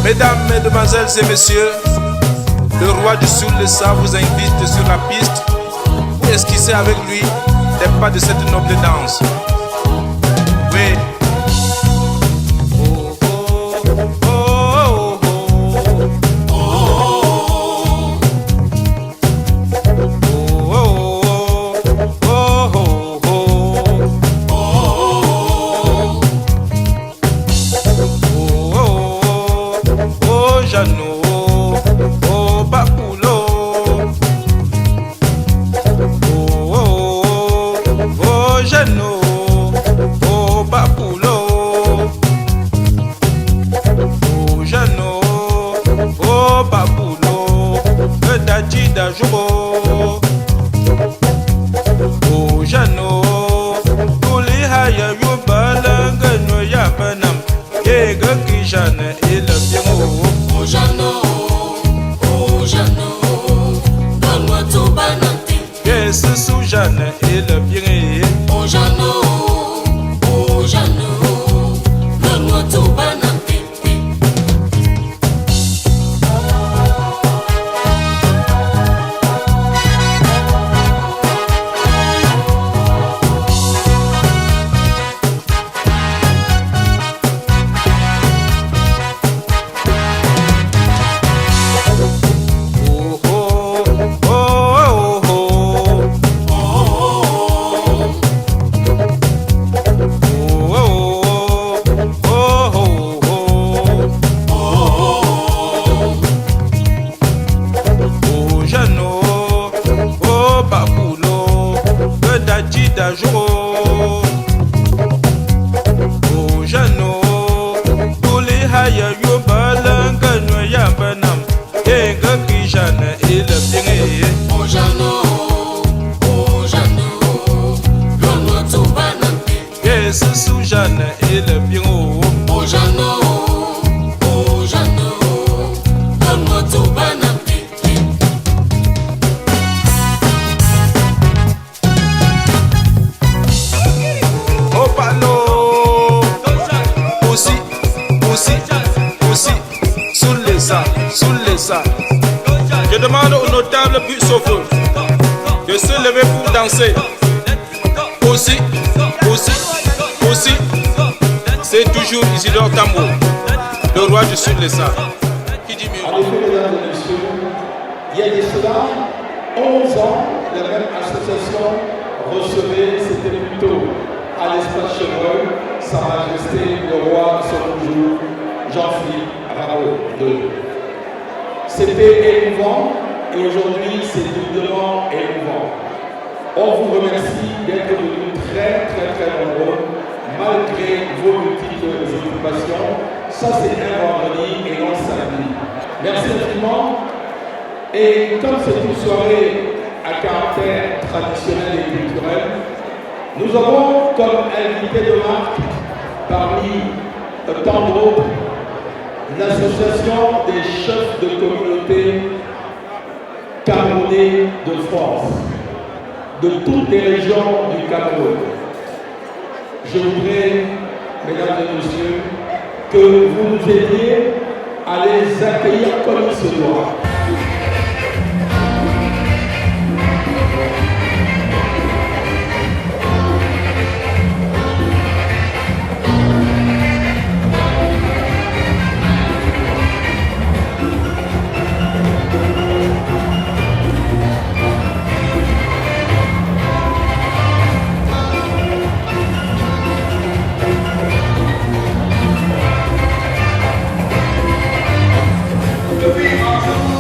Mesdames, mesdemoiselles et messieurs, le roi du Soul-Lessa vous invite sur la piste pour esquisser avec lui les pas de cette noble danse. Oui. Jeanne et le bien. Oh Jeannot, donne-moi tout banane. Sous Jeanne et le bien. Oh Jeannot, donne-moi tout banane. Oh pano, aussi, Soul-Lessa. Je demande aux notables puis sauveurs de se lever pour danser. Aussi, c'est toujours Isidore Tambo, le roi du Soul-Lessa. Qui dit mieux? En effet, mesdames et messieurs, il y a de cela 11 ans, la même association recevait, c'était plutôt à l'espace Chevreuil, Sa Majesté le roi Sokoujou, Jean-Philippe Rameau II. C'était émouvant et aujourd'hui c'est doublement émouvant. On vous remercie d'être venus très nombreux, malgré vos multiples occupations. Ça c'est un vendredi et non samedi. Merci infiniment. Et comme c'est une soirée à caractère traditionnel et culturel, nous avons comme invité de marque, parmi tant d'autres, l'association des chefs de communauté camerounais de France, de toutes les régions du Cameroun. Je voudrais, mesdames et messieurs, que vous nous aidiez à les accueillir comme il se doit. Be awesome.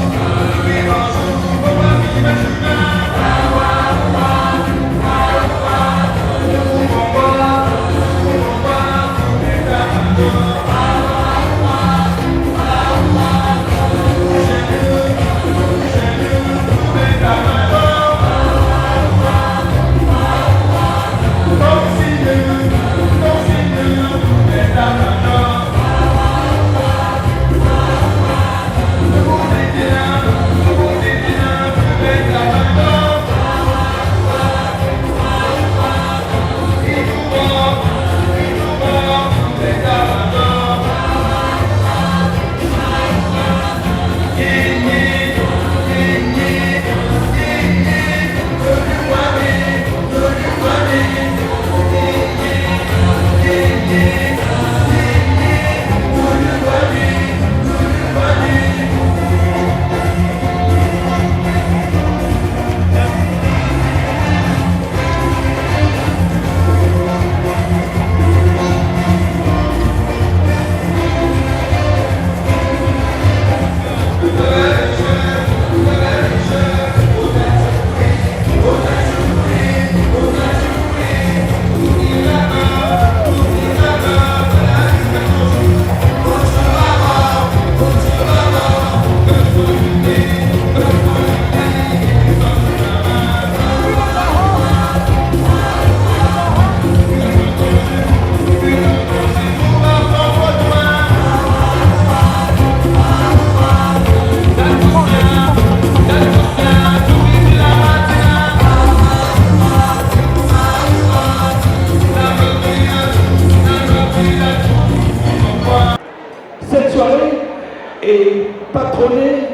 et patronné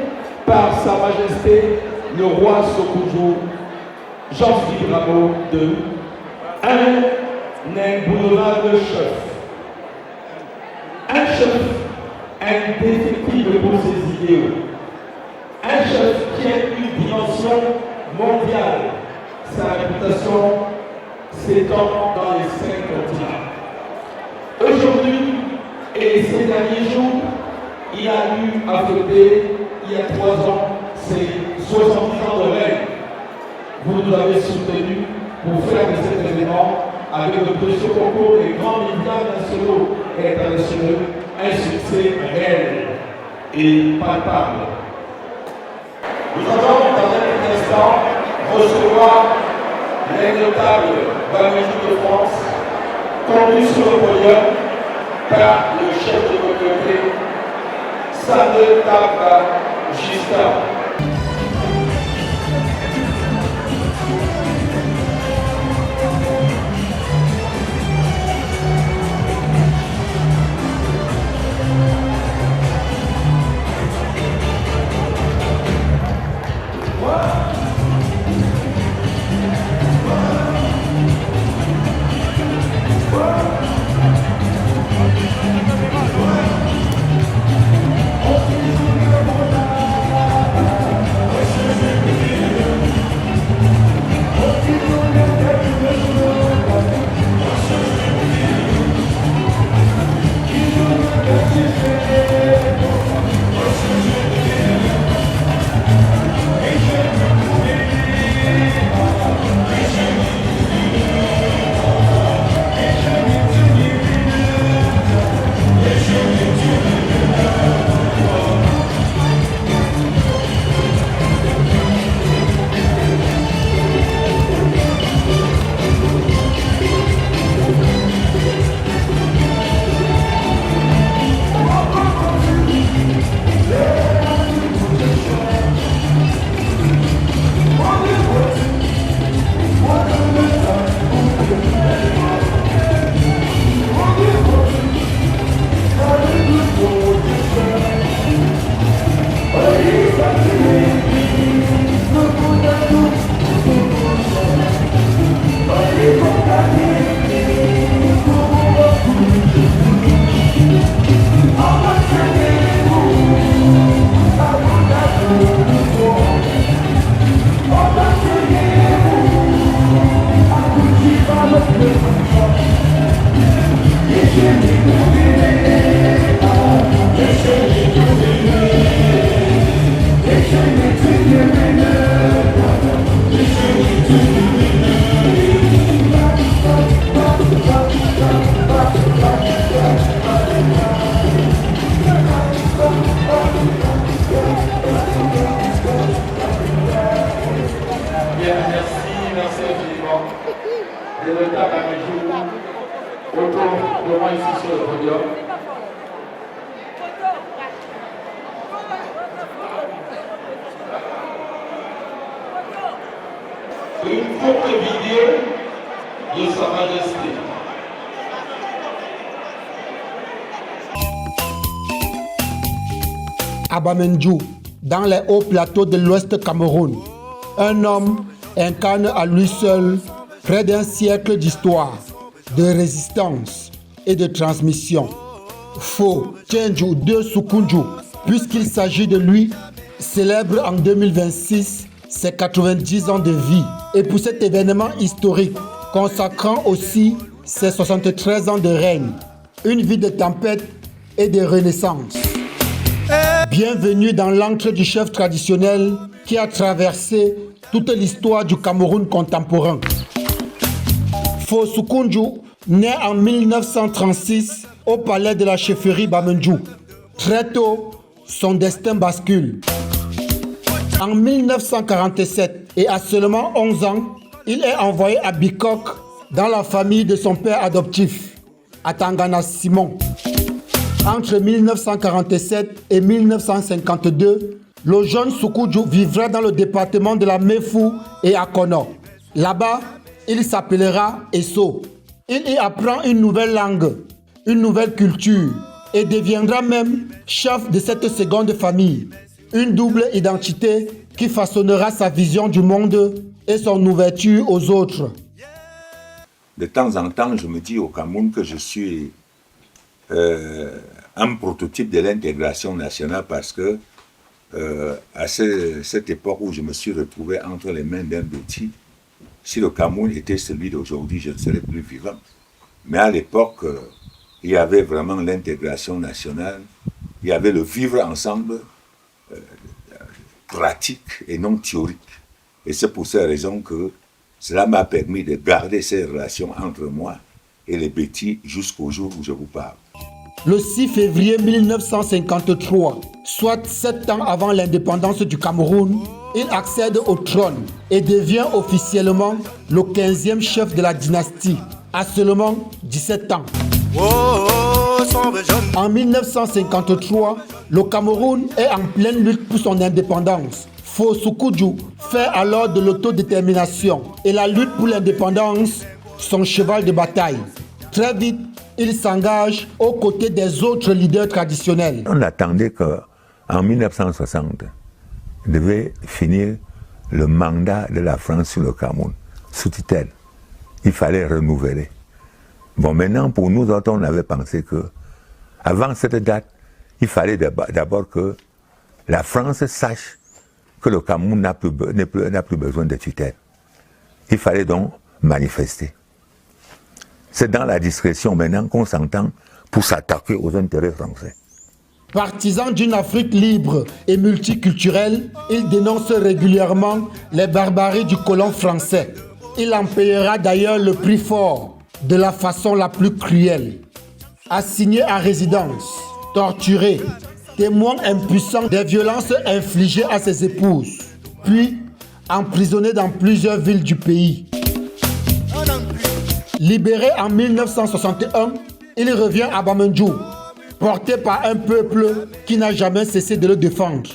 par Sa Majesté le roi Sokoudjou Jean-Philippe Rameau II, un indéboulonnable chef. Un chef indéfectible pour ses idéaux. Un chef qui a une dimension mondiale. Sa réputation s'étend dans les 5 continents. Aujourd'hui et ces derniers jours, il a eu à fêter, il y a 3 ans, ses 70 ans de règne. Vous nous avez soutenus pour faire de cet événement, avec le précieux concours des grands médias nationaux et internationaux, un succès réel et palpable. Nous allons dans un instant recevoir les notables Baméjou de France, conduits sur le podium par le chef de communauté, Sade Taba Justin. Une courte vidéo de Sa Majesté. Abamenjou, dans les hauts plateaux de l'Ouest Cameroun, un homme incarne à lui seul près d'un siècle d'histoire, de résistance et de transmission. Fo Tchenjou de Soukoudjou, puisqu'il s'agit de lui, célèbre en 2026 ses 90 ans de vie. Et pour cet événement historique, consacrant aussi ses 73 ans de règne, une vie de tempête et de renaissance. Bienvenue dans l'antre du chef traditionnel qui a traversé toute l'histoire du Cameroun contemporain. Fo Soukoudjou naît en 1936 au palais de la chefferie Bamenjou. Très tôt, son destin bascule. En 1947 et à seulement 11 ans, il est envoyé à Bikok dans la famille de son père adoptif, Atangana Simon. Entre 1947 et 1952, le jeune Soukoudjou vivra dans le département de la Méfou et à Kono. Là-bas, il s'appellera Esso. Il y apprend une nouvelle langue, une nouvelle culture, et deviendra même chef de cette seconde famille. Une double identité qui façonnera sa vision du monde et son ouverture aux autres. De temps en temps, je me dis au Cameroun que je suis un prototype de l'intégration nationale parce que à cette époque où je me suis retrouvé entre les mains d'un petit, si le Cameroun était celui d'aujourd'hui, je ne serais plus vivant. Mais à l'époque, il y avait vraiment l'intégration nationale, il y avait le vivre ensemble pratique et non théorique. Et c'est pour ces raisons que cela m'a permis de garder ces relations entre moi et les petits jusqu'au jour où je vous parle. Le 6 février 1953, soit 7 ans avant l'indépendance du Cameroun, il accède au trône et devient officiellement le 15e chef de la dynastie, à seulement 17 ans. En 1953, le Cameroun est en pleine lutte pour son indépendance. Fosukudju fait alors de l'autodétermination et la lutte pour l'indépendance son cheval de bataille. Très vite, il s'engage aux côtés des autres leaders traditionnels. On attendait qu'en 1960, devait finir le mandat de la France sur le Cameroun, sous tutelle. Il fallait renouveler. Bon, maintenant, pour nous autres, on avait pensé que, avant cette date, il fallait d'abord que la France sache que le Cameroun n'a plus besoin de tutelle. Il fallait donc manifester. C'est dans la discrétion maintenant qu'on s'entend pour s'attaquer aux intérêts français. Partisan d'une Afrique libre et multiculturelle, il dénonce régulièrement les barbaries du colon français. Il en payera d'ailleurs le prix fort, de la façon la plus cruelle. Assigné à résidence, torturé, témoin impuissant des violences infligées à ses épouses, puis emprisonné dans plusieurs villes du pays. Libéré en 1961, il revient à Bamendjou, porté par un peuple qui n'a jamais cessé de le défendre.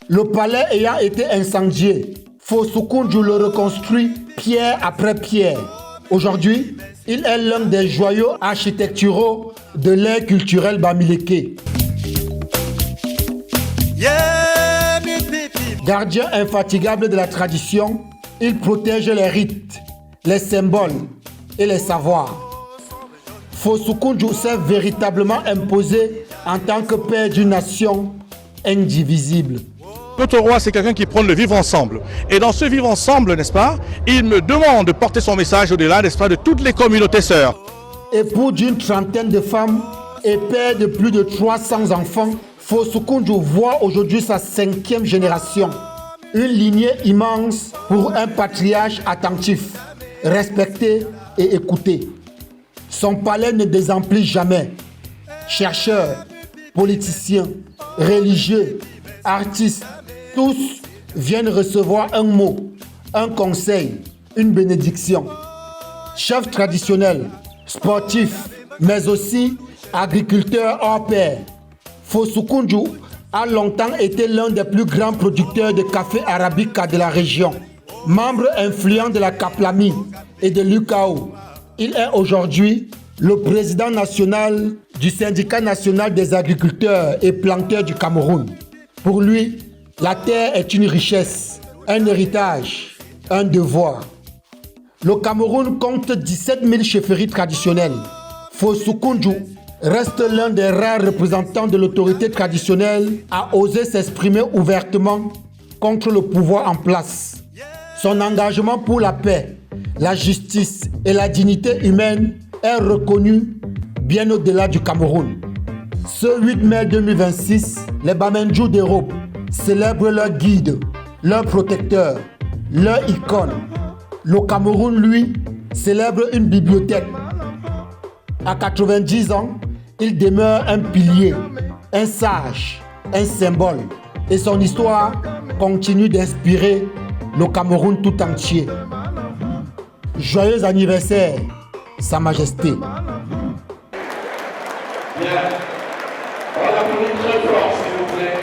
Le palais ayant été incendié, Fosukudju le reconstruit pierre après pierre. Aujourd'hui, il est l'un des joyaux architecturaux de l'ère culturelle bamileke. Gardien infatigable de la tradition, il protège les rites, les symboles et les savoirs. Fosukudju s'est véritablement imposé en tant que père d'une nation indivisible. Notre roi, c'est quelqu'un qui prône le vivre ensemble. Et dans ce vivre ensemble, n'est-ce pas, il me demande de porter son message au-delà, n'est-ce pas, de toutes les communautés sœurs. Époux d'une trentaine de femmes et père de plus de 300 enfants, Fosukudju voit aujourd'hui sa 5e génération. Une lignée immense pour un patriarche attentif, respecté et écouté. Son palais ne désemplit jamais. Chercheurs, politiciens, religieux, artistes, tous viennent recevoir un mot, un conseil, une bénédiction. Chefs traditionnels, sportifs, mais aussi agriculteurs hors pair. Fosukudju a longtemps été l'un des plus grands producteurs de café arabica de la région. Membre influent de la Kaplami et de l'UKAO, il est aujourd'hui le président national du syndicat national des agriculteurs et planteurs du Cameroun. Pour lui, la terre est une richesse, un héritage, un devoir. Le Cameroun compte 17 000 chefferies traditionnelles. Fosukudju reste l'un des rares représentants de l'autorité traditionnelle à oser s'exprimer ouvertement contre le pouvoir en place. Son engagement pour la paix, la justice et la dignité humaine est reconnu bien au-delà du Cameroun. Ce 8 mai 2026, les Bamendjou d'Europe célèbrent leur guide, leur protecteur, leur icône. Le Cameroun, lui, célèbre une bibliothèque. À 90 ans, il demeure un pilier, un sage, un symbole. Et son histoire continue d'inspirer le Cameroun tout entier. Joyeux anniversaire, Sa Majesté. Bien. On l'applaudit très fort, s'il vous plaît,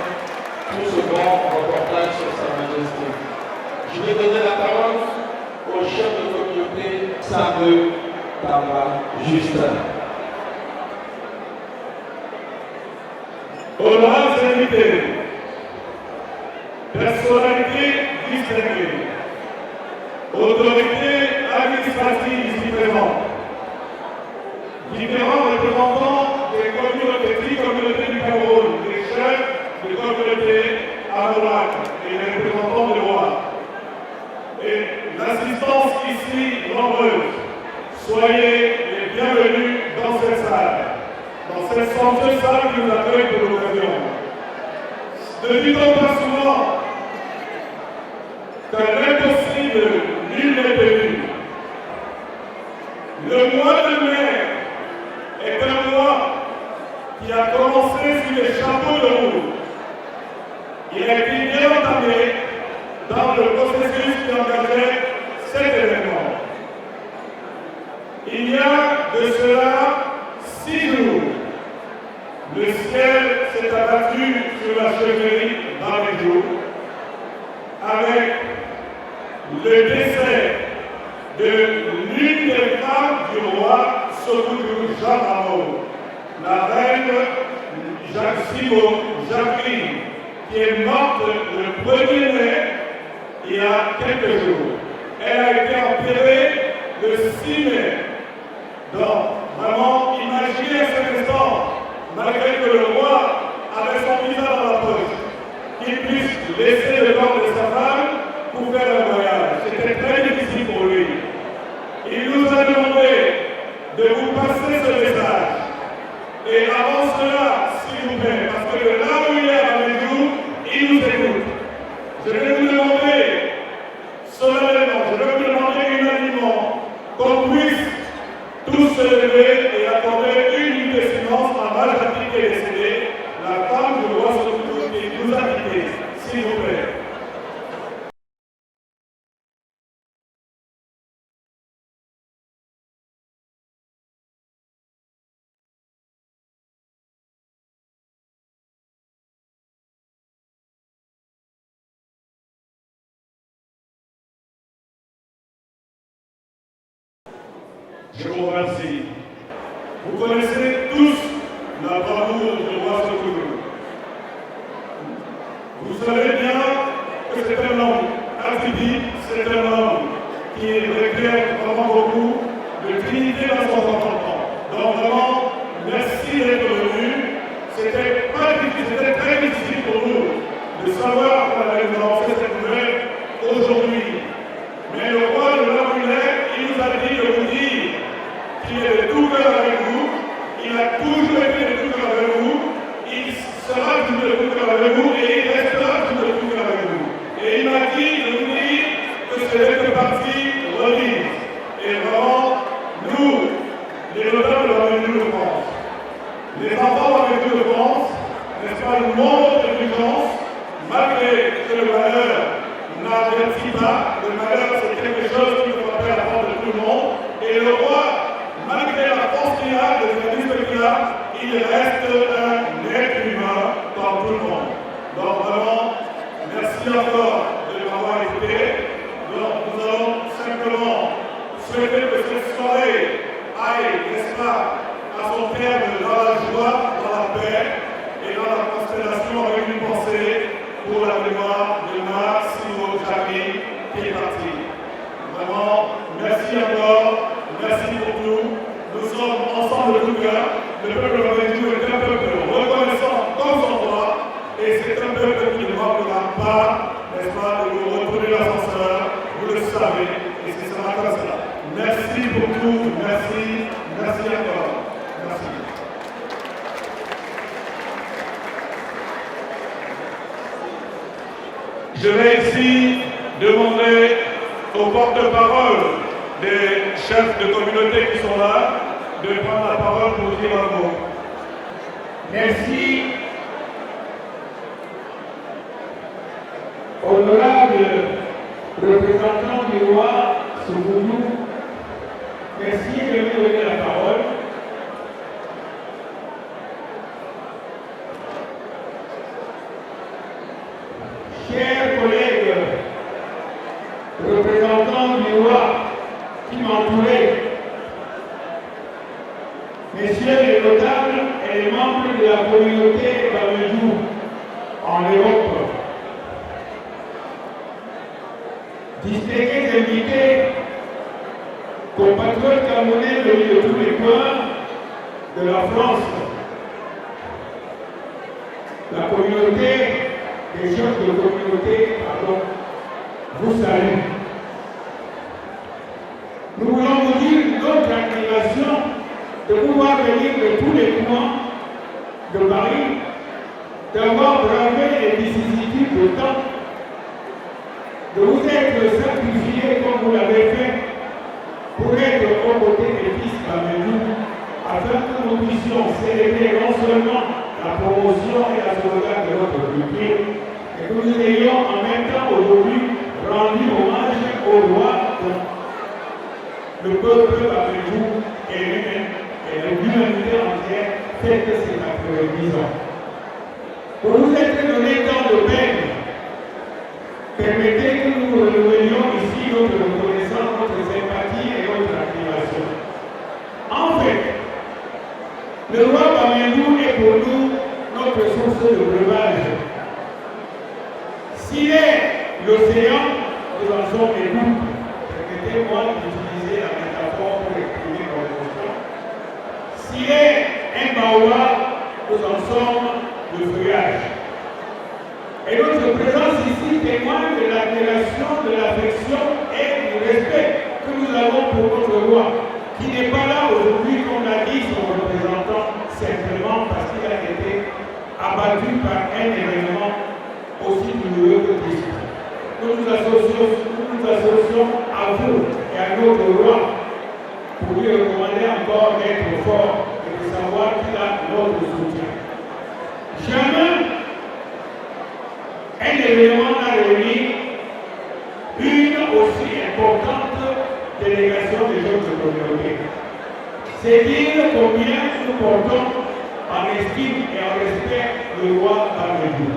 pour ce grand reportage sur Sa Majesté. Je vais donner la parole au chef de communauté Saint-Beuve, Tamba Justin. Honorables invités, personnalités distinguées, autorités administratives ici présentes, différents représentants des communautés du Cameroun, des chefs de communautés Aroak et les représentants de roi. Et l'assistance ici nombreuse, soyez les bienvenus dans cette salle, dans cette somptueuse salle qui nous accueille pour l'occasion. Ne dit-on pas souvent qu'un impossible nul n'est tenu. Le mois de mai est un mois qui a commencé sur les chapeaux de roue. Il a été bien entamé dans le processus qui engageait cet événement. Il y a de cela 6 jours, le ciel s'est abattu sur la chevalerie dans les jours, avec le décès de l'une des femmes du roi Sokoudou Jamamo, la reine Jacqueline, qui est morte le 1er mai, il y a quelques jours. Elle a été enterrée le 6 mai. Donc, vraiment, imaginez cet instant, malgré que le roi avait son visa dans la poche, qu'il puisse laisser le corps de sa femme pour faire un voyage. C'était très difficile pour lui. Il nous a demandé de vous passer ce message. Et avant cela, s'il vous plaît, parce que là où il est avec nous, il nous écoute. Je vais vous demander solennellement, je vais vous demander unanimement qu'on puisse tous se lever et accorder une minute de silence à Majati qui est décédée, la femme du roi Sokoudou qui nous a quittés, s'il vous plaît. Je vous remercie. Vous connaissez tous la bravoure du roi Sokoudou. Vous savez bien que c'est un homme atypique, c'est un homme qui requiert vraiment beaucoup de dignité dans son comportement. Donc vraiment, merci d'être venu. C'était très difficile pour nous de savoir qu'on allait nous lancer cette nouvelle aujourd'hui. Mais le roi de là où il est, il nous a dit de vous dire qu'il est de tout cœur avec vous, il a toujours été de tout cœur avec vous, il sera toujours de tout cœur avec vous et il restera toujours de tout cœur avec vous. Et il m'a dit de vous dire que c'est cette partie remise. Et vraiment, nous, les notables avec nous de France, les enfants avec nous de France, n'est-ce pas, nous montrons de l'urgence, malgré que le malheur n'avertit pas, le malheur c'est quelque chose qui peut frapper à la porte de tout le monde, et le roi, malgré la force qu'il a, le service qu'il a, il reste un être humain comme tout le monde. Donc vraiment, merci encore de m'avoir écouté. Donc nous allons simplement souhaiter que cette soirée aille, n'est-ce pas, à son terme dans la joie, dans la paix et dans la constellation avec une pensée pour la mémoire de Massimo Jacqueline qui est parti. Vraiment, merci encore, merci pour tout. Nous sommes ensemble de tout cœur. Le peuple Mamadou est un peuple reconnaissant comme son droit et c'est un peuple qui ne manquera pas, n'est-ce pas, de vous retourner l'ascenseur, vous le savez, et c'est ça comme ça. Merci pour tout, merci, merci encore. Merci. Je vais ici demander aux porte-parole des chefs de communauté qui sont là de prendre la parole pour dire un mot. Merci, honorable représentant du roi Sokoudou. Merci de me donner la parole. communauté Bamedou en Europe. Distingués invités, compatriotes camerounais venus de tous les coins de la France, la communauté, les chefs de communauté, pardon, vous salue. Nous voulons vous dire notre admiration de pouvoir venir de tous les coins de Paris, d'avoir bravé les vicissitudes de temps, de vous être sacrifié comme vous l'avez fait pour être aux côtés des fils Bamedou, afin que nous puissions célébrer non seulement la promotion et la sauvegarde de notre culture, et que nous ayons en même temps aujourd'hui rendu hommage au roi, le peuple Bamedou et l'humanité entière fête ses 90 ans. Pour vous être donné tant de peine, permettez que nous renouvelions ici notre reconnaissance, notre sympathie et notre admiration. En fait, le roi Bamedou est pour nous notre source de breuvage. S'il est l'océan, nous en sommes les gouttes. Permettez-moi d'utiliser la métaphore pour exprimer mon émotion. S'il est un baobab, nous en sommes le feuillage. Et notre présence ici témoigne de l'admiration, de l'affection et du respect que nous avons pour notre roi, qui n'est pas là aujourd'hui, comme l'a dit son représentant, simplement parce qu'il a été abattu par un événement aussi douloureux que Christ. Nous nous associons à vous et à notre roi pour lui recommander encore d'être fort et de savoir qu'il a notre soutien. Jamais un événement n'a réuni une aussi importante délégation des jeunes de communauté. C'est dire combien nous portons en estime et en respect le roi Bamedou.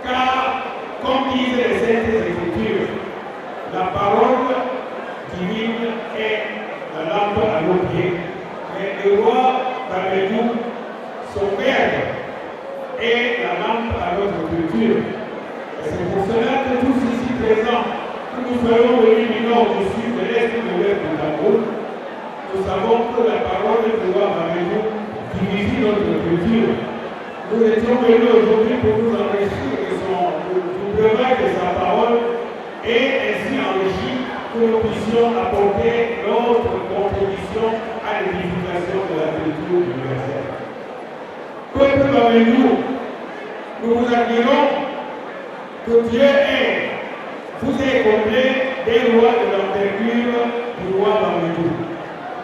Car, comme disent les Saintes Écritures, la parole divine est la lampe à nos pieds. Mais le roi Bamedou, son verbe, est la lampe à notre culture. Et c'est pour cela que tous ici présents, que nous soyons venus du nord, du sud, de l'est, de l'ouest du Cameroun, nous savons que la parole du roi Bamedou divise notre culture. Nous étions venus aujourd'hui pour nous enrichir du breuvage de sa parole et ainsi enrichir que nous puissions apporter notre contribution à l'édification de la culture universelle. Peuple Bamedou, nous vous admirons que Dieu vous ait comblé des rois de l'envergure du roi Bamedou.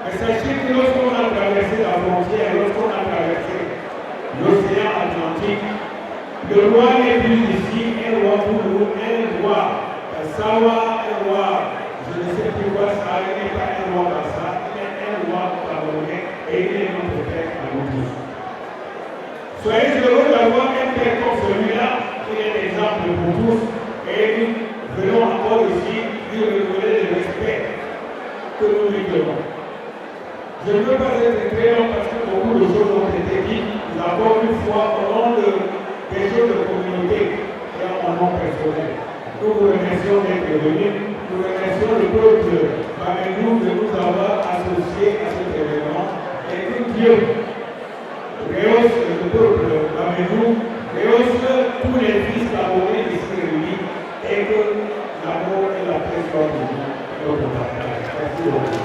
Mais sachez que lorsqu'on a traversé la frontière, lorsqu'on a traversé l'océan Atlantique, le roi n'est plus ici, un roi pour nous, un roi Sawa, un roi, je ne sais plus quoi ça, il n'est pas un roi Bassa, il est un roi camerounais et il est notre père à nous tous. Soyez heureux d'avoir un père comme celui-là, qui est l'exemple pour tous, et nous venons encore ici lui renouveler le respect que nous lui donnons. Je ne veux pas être très long parce que beaucoup de choses ont été dites. Nous avons une fois au nom des choses de communauté et en mon nom personnel. Nous vous remercions d'être venus. Nous remercions le peuple Bamedou de nous avoir associés à cet événement. Et que Dieu rehausse le peuple Bamedou, rehausse tous les fils camerounais ici réunis et que l'amour et la paix soient pour nous, notre partage. Merci beaucoup.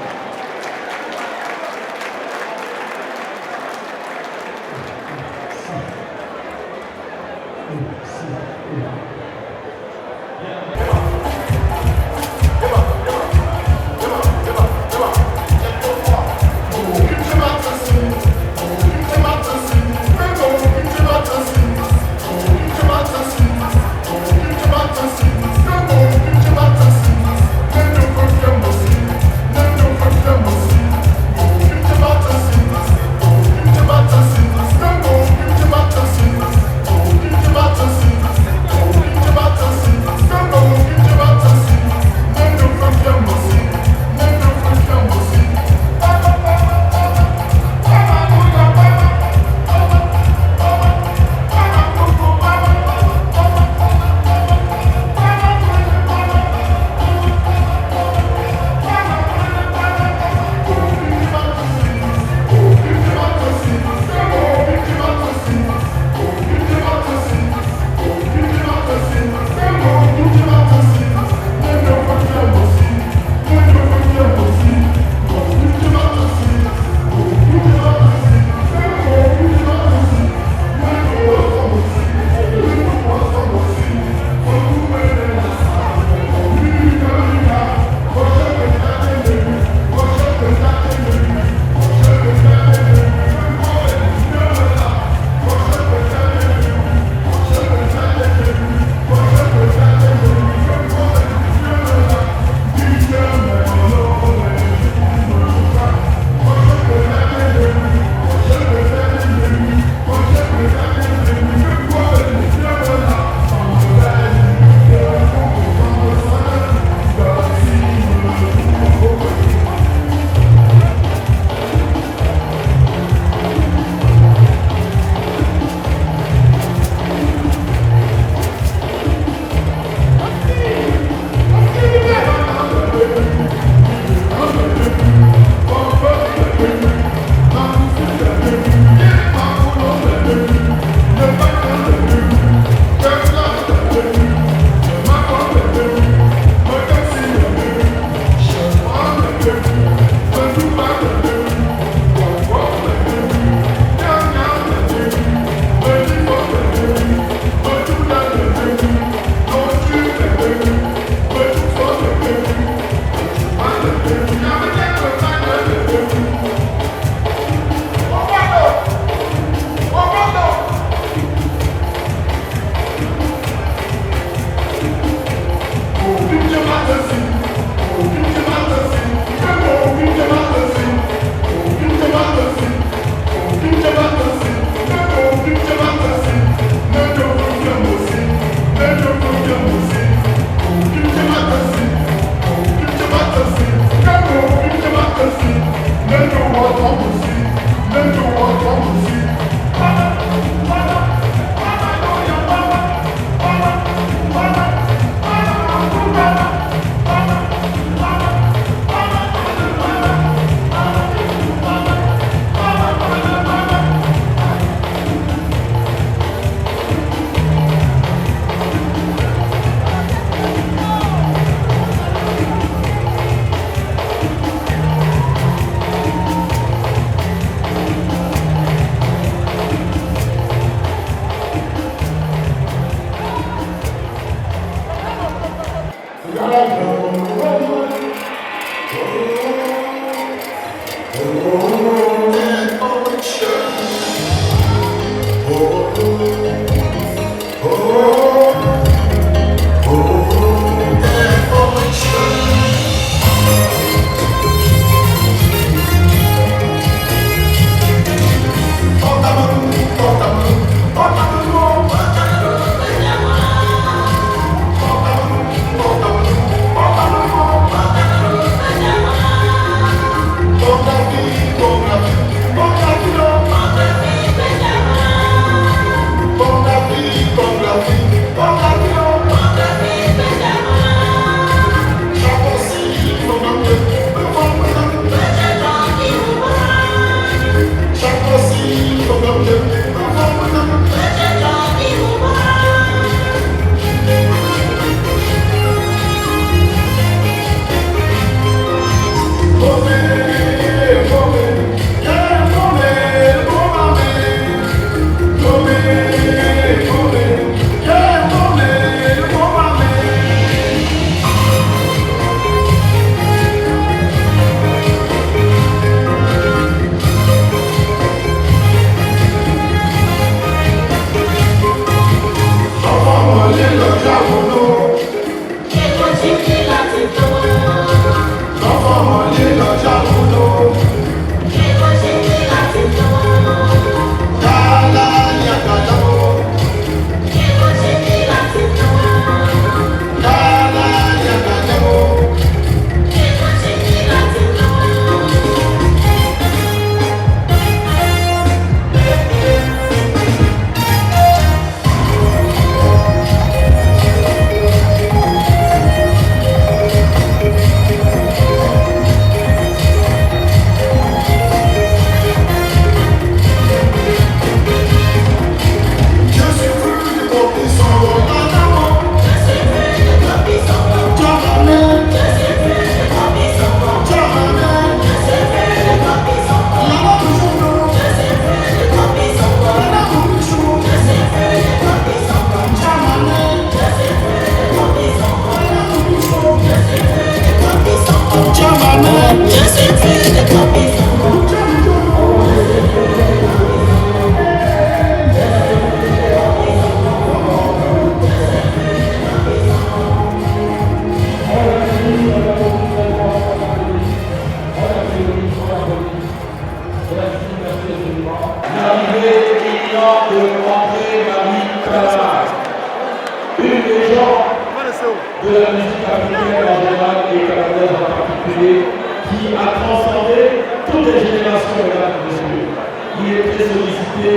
de la musique africaine en général et camerounaise en particulier, qui a transcendé toutes les générations de la musique. Il est très sollicité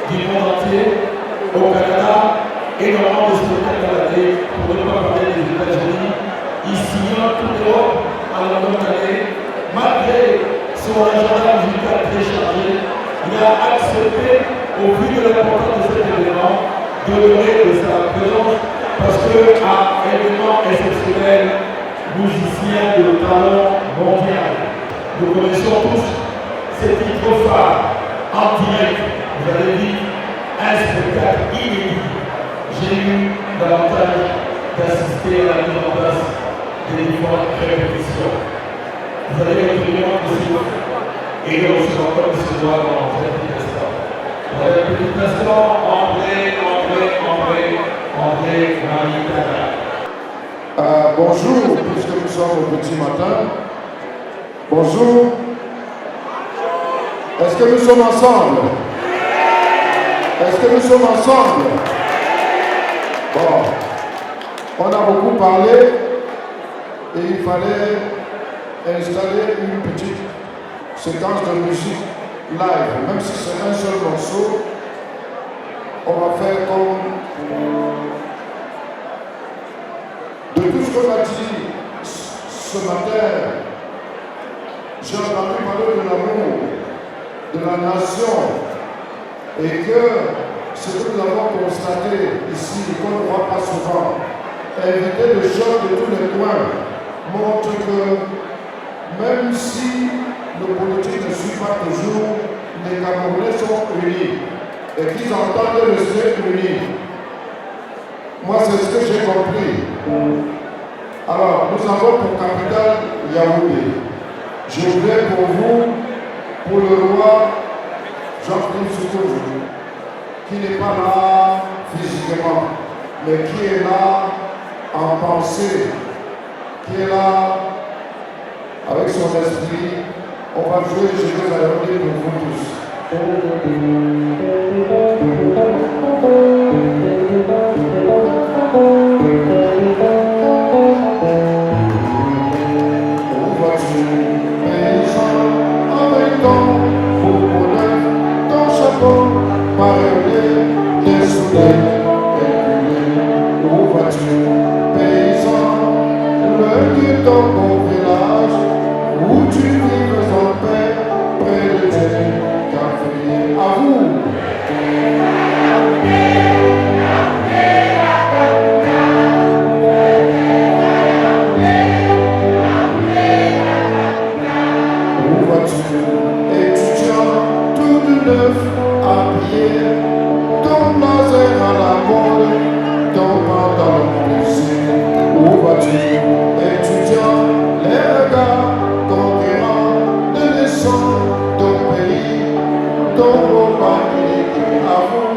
du monde entier, au Canada, énormément de spectacles à l'année, pour ne pas parler des États-Unis. Il sillonne toute l'Europe en la même année. Malgré son agenda musical très chargé, il a accepté, au vu de l'importance de cet événement, d'honorer de sa présence parce qu'un événement exceptionnel, musicien de talent mondial. Nous connaissons tous ces titres phares en direct. Vous avez dit un spectacle inédit. J'ai eu l'avantage d'assister à la mise en place des différentes répétitions. Vous allez retrouver aussi et de recevoir comme ce soir dans un petit instant. Dans un petit instant, André Marie Tana. Bonjour, puisque nous sommes au petit matin. Bonjour. Est-ce que nous sommes ensemble? Est-ce que nous sommes ensemble? Bon, on a beaucoup parlé et il fallait installer une petite séquence de musique live, même si c'est un seul morceau. On va faire comme de tout ce qu'on a dit ce matin. J'ai entendu parler de l'amour de la nation et que ce que nous avons constaté ici, qu'on ne voit pas souvent, inviter les gens de tous les coins, montre que même si le politique ne suit pas toujours, les Camerounais sont unis et qu'ils entendent rester unis. Moi, c'est ce que j'ai compris. Alors, nous avons pour capitale Yaoundé. Je voudrais pour vous, pour le roi Jean-Philippe Soutourou, qui n'est pas là physiquement, mais qui est là en pensée, qui est là avec son esprit. On va jouer Jérusalem pour vous tous. Où vas-tu, paysan, avec ton fourreau neuf, ton chapeau, parallèle, dessoudé et culé? Où vas-tu, paysan, loin de ton beau village, où tu vives en paix, près de tes cafés? À vous! Où vas-tu, étudiant, tout de neuf, habillé, ton blazer à la mode, ton pantalon plissé? Où vas-tu, étudiant, les regards conquérants de descendre ton pays, ton beau panier? À vous!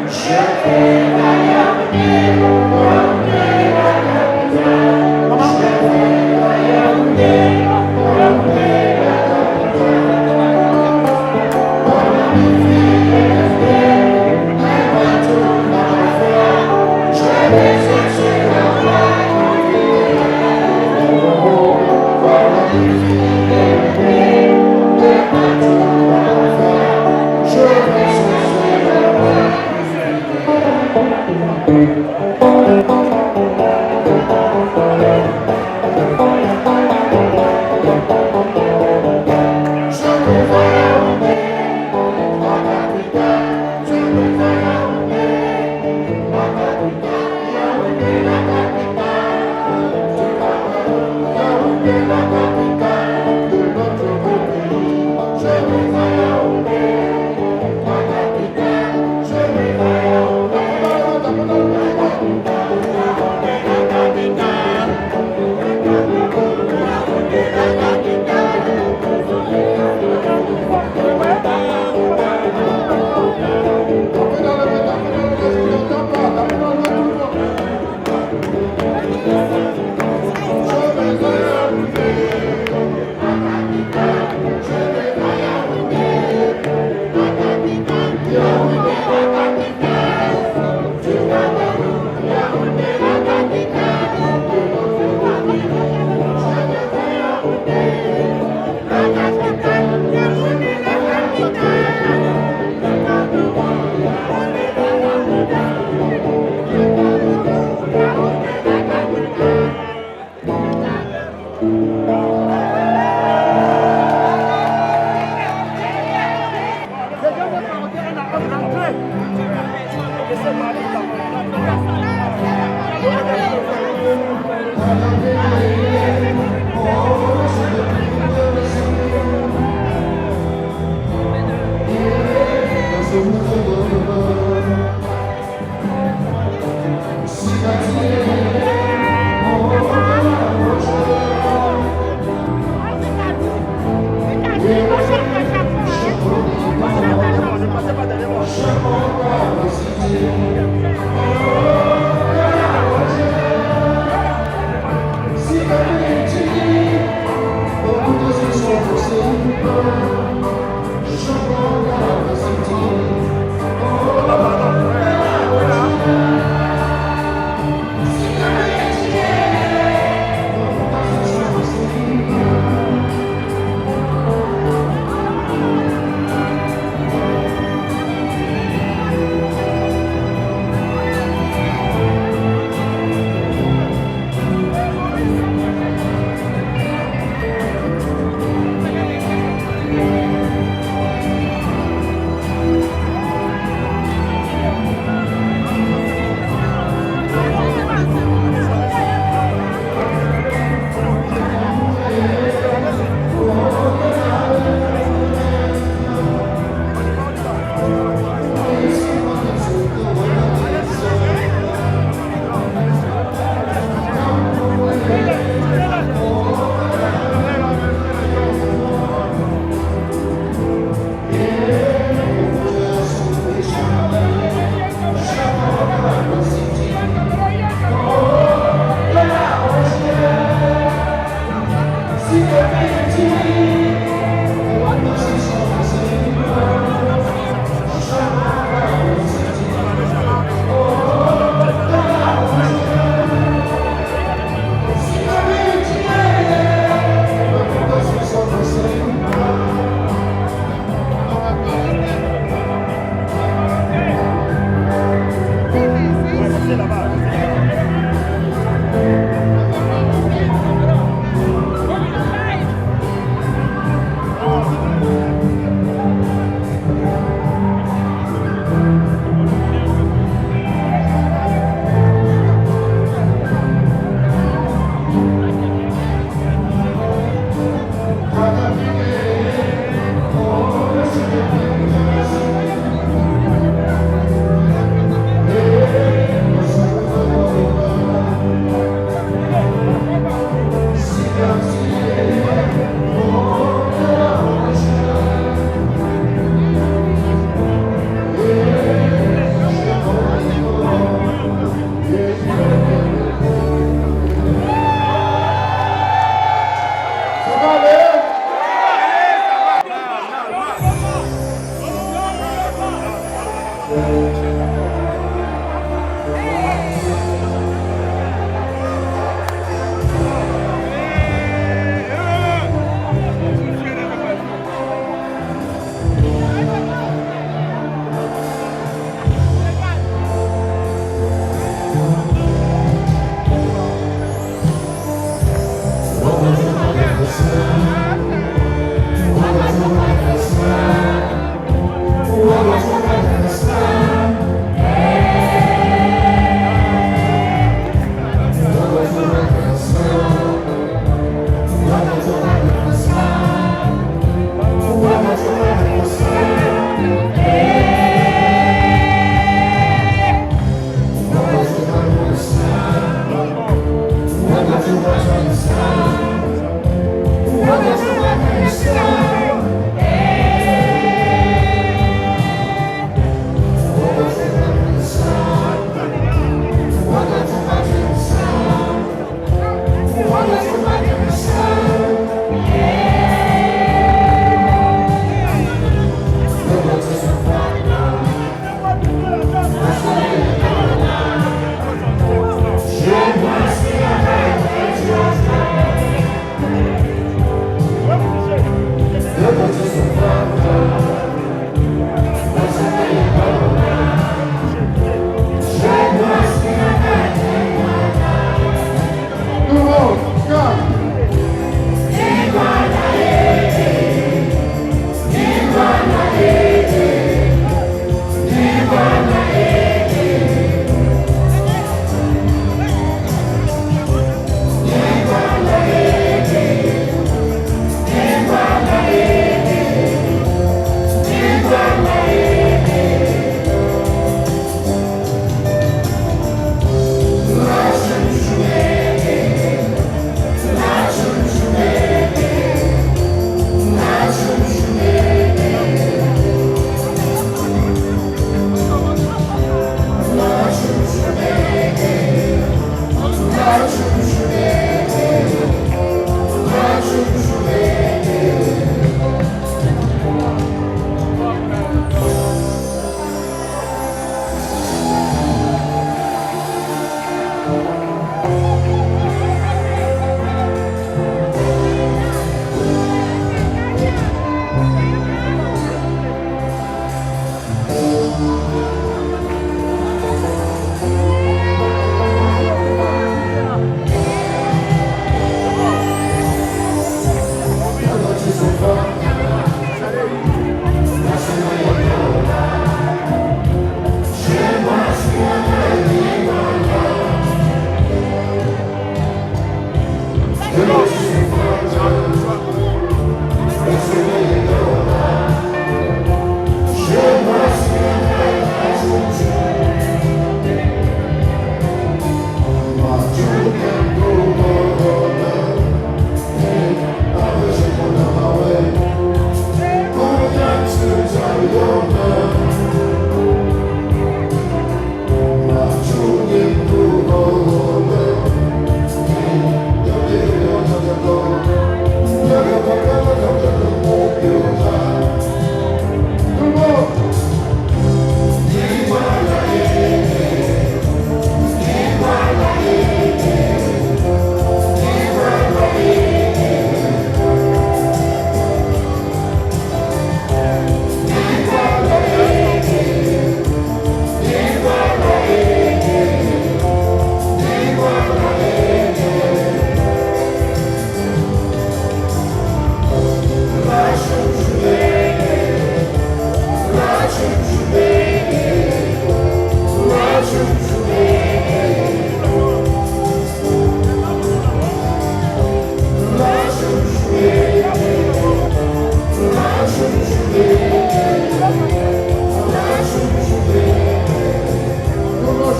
Je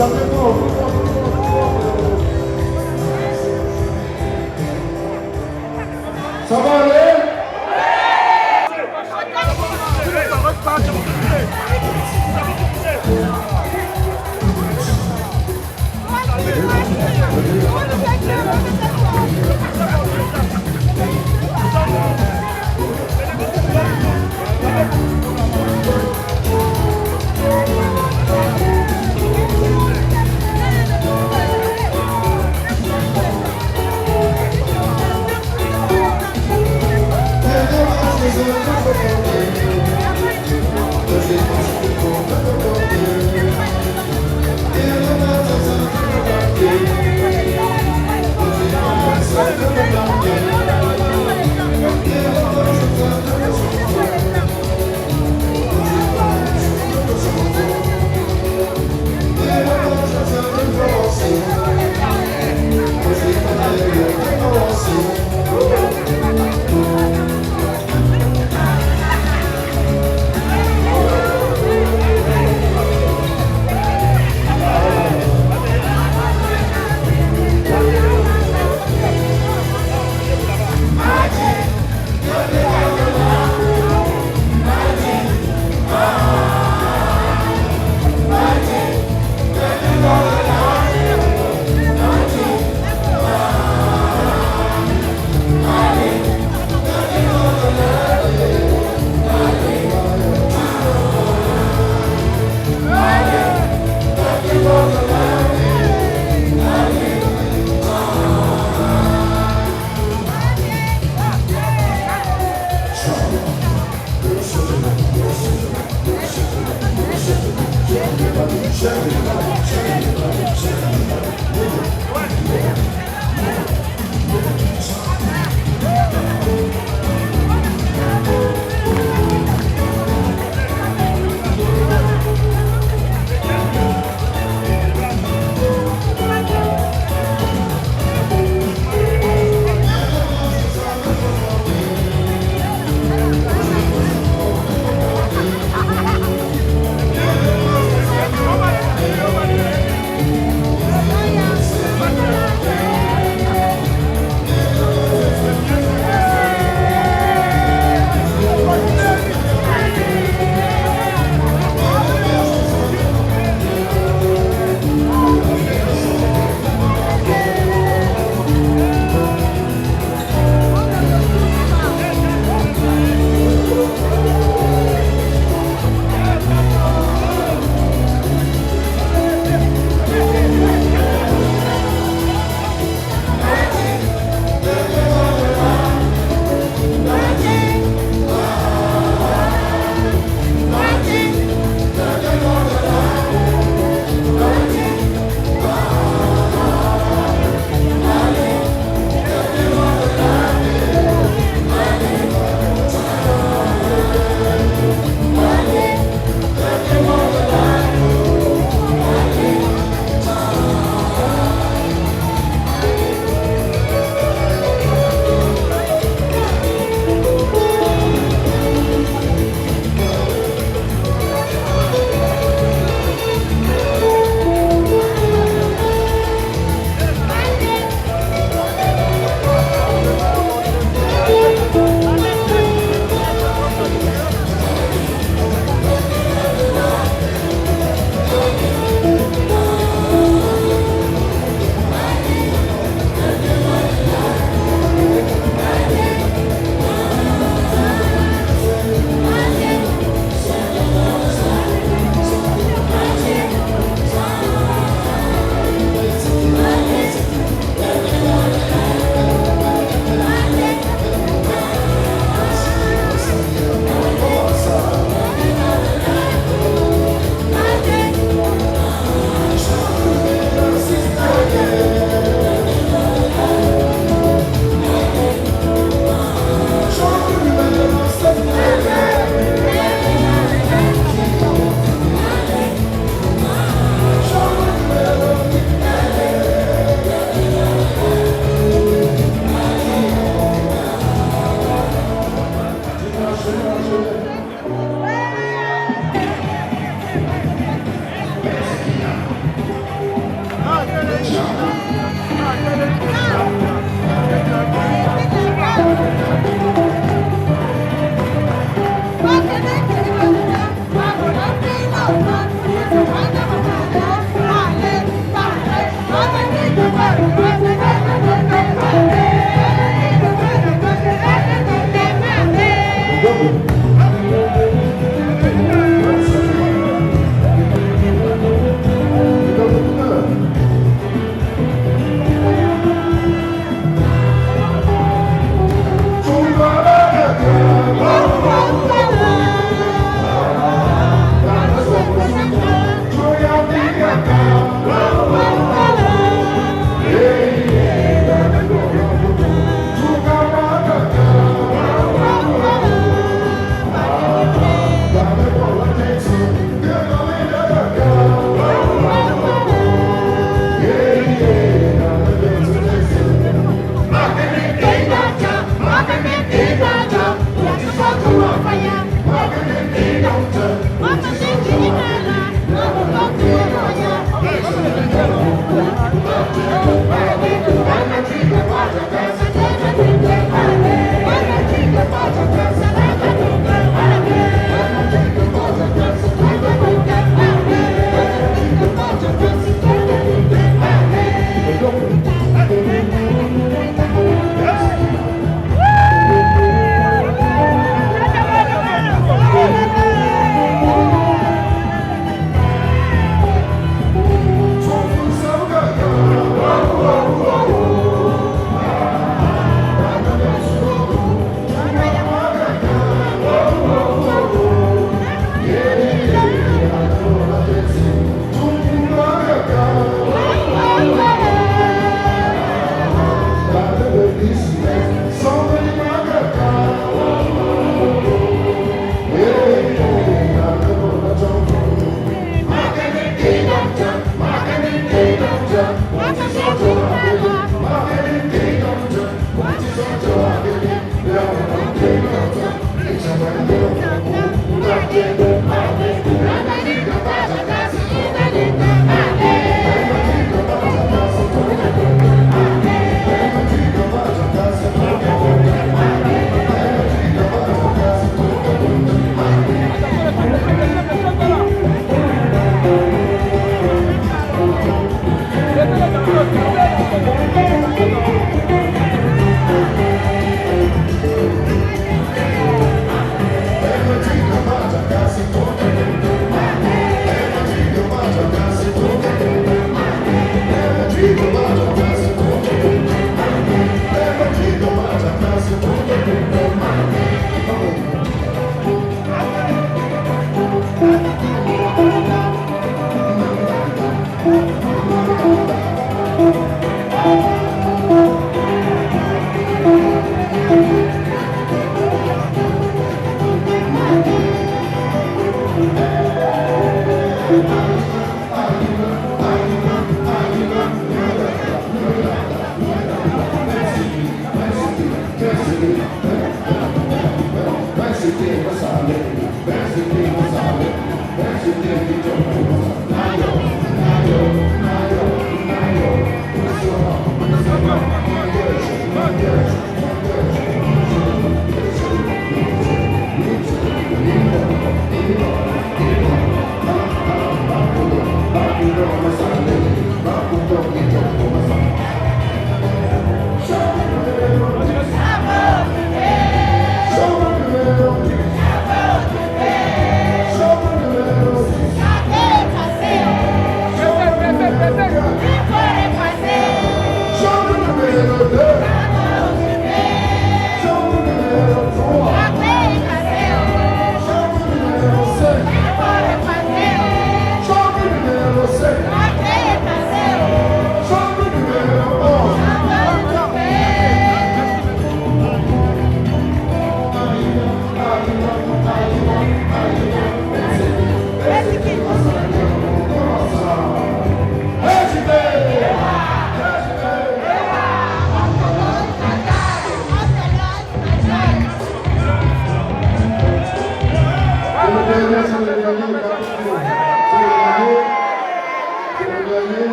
Ça va aller?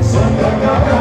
Santa Clara.